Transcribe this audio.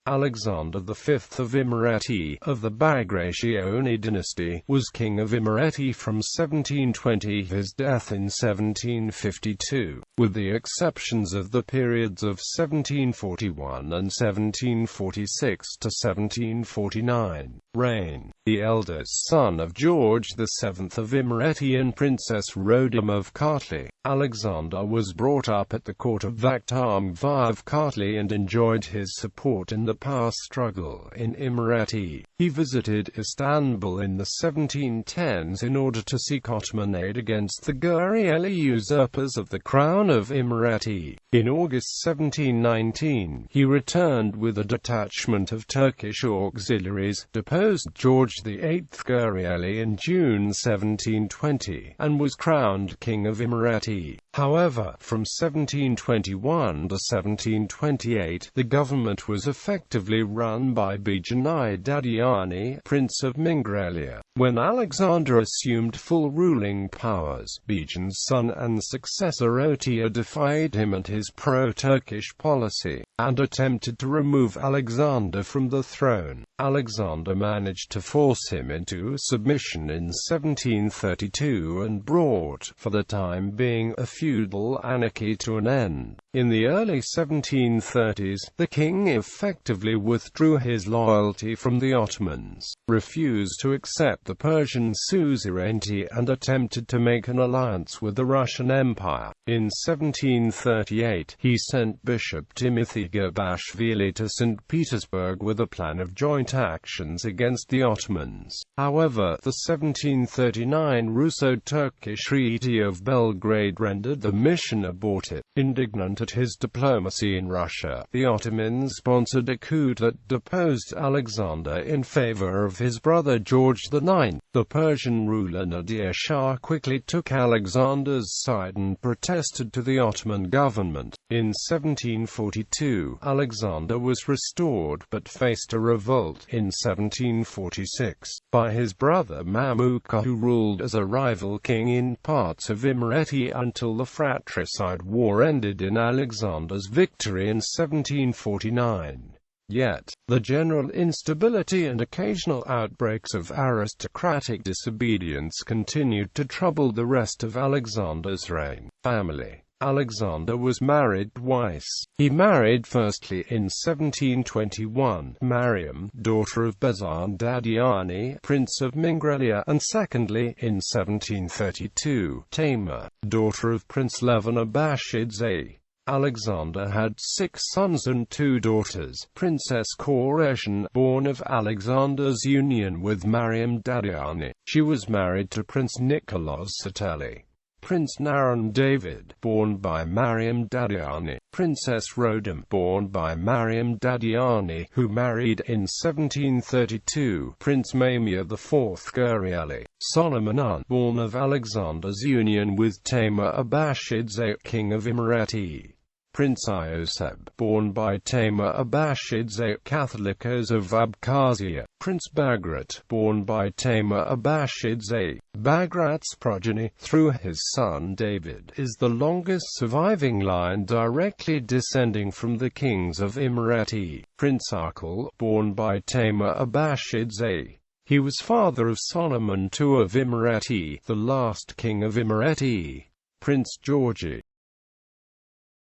Alexander V of Imereti, of the Bagrationi Dynasty, was king of Imereti from 1720 to his death in 1752, with the exceptions of the periods of 1741 and 1746 to 1749 reign. The eldest son of George VII of Imereti and Princess Rodham of Kartli, Alexander was brought up at the court of Vakhtang V of Kartli and enjoyed his support in the past struggle in Imereti. He visited Istanbul in the 1710s in order to seek Ottoman aid against the Gurieli usurpers of the crown of Imereti. In August 1719, he returned with a detachment of Turkish auxiliaries, deposed George VIII Gurieli in June 1720, and was crowned King of Imereti. However, from 1721 to 1728, the government was effectively run by Bagrationi Dynasty, Prince of Mingrelia. When Alexander assumed full ruling powers, Bajan's son and successor Otia defied him and his pro-Turkish policy, and attempted to remove Alexander from the throne. Alexander managed to force him into submission in 1732 and brought, for the time being, a feudal anarchy to an end. In the early 1730s, the king effectively withdrew his loyalty from the Ottomans, refused to accept the Persian suzerainty, and attempted to make an alliance with the Russian Empire. In 1738, he sent Bishop Timothy Gabashvili to St. Petersburg with a plan of joint actions against the Ottomans. However, the 1739 Russo-Turkish Treaty of Belgrade rendered the mission abortive. Indignant at his diplomacy in Russia, the Ottomans sponsored a coup that deposed Alexander in favor of his brother George IX. The Persian ruler Nadir Shah quickly took Alexander's side and protested to the Ottoman government. In 1742, Alexander was restored, but faced a revolt in 1746 by his brother Mamuka, who ruled as a rival king in parts of Imereti until the fratricide war ended in Alexander's victory in 1749. Yet, the general instability and occasional outbreaks of aristocratic disobedience continued to trouble the rest of Alexander's reign. Family. Alexander was married twice. He married firstly in 1721, Mariam, daughter of Bazan Dadiani, Prince of Mingrelia, and secondly, in 1732, Tamar, daughter of Prince Levan Abashidze. Alexander had 6 sons and 2 daughters. Princess Koreshan, born of Alexander's union with Mariam Dadiani. She was married to Prince Nicholas Sateli. Prince Naran David, born by Mariam Dadiani. Princess Rodham, born by Mariam Dadiani, who married in 1732 Prince Mamia IV Gurieli. Solomon, born of Alexander's union with Tamar Abashidze, King of Imereti. Prince Ioseb, born by Tamar Abashidze, Catholicos of Abkhazia. Prince Bagrat, born by Tamar Abashidze. Bagrat's progeny, through his son David, is the longest surviving line directly descending from the kings of Imereti. Prince Arkal, born by Tamar Abashidze. He was father of Solomon II of Imereti, the last king of Imereti. Prince Georgi,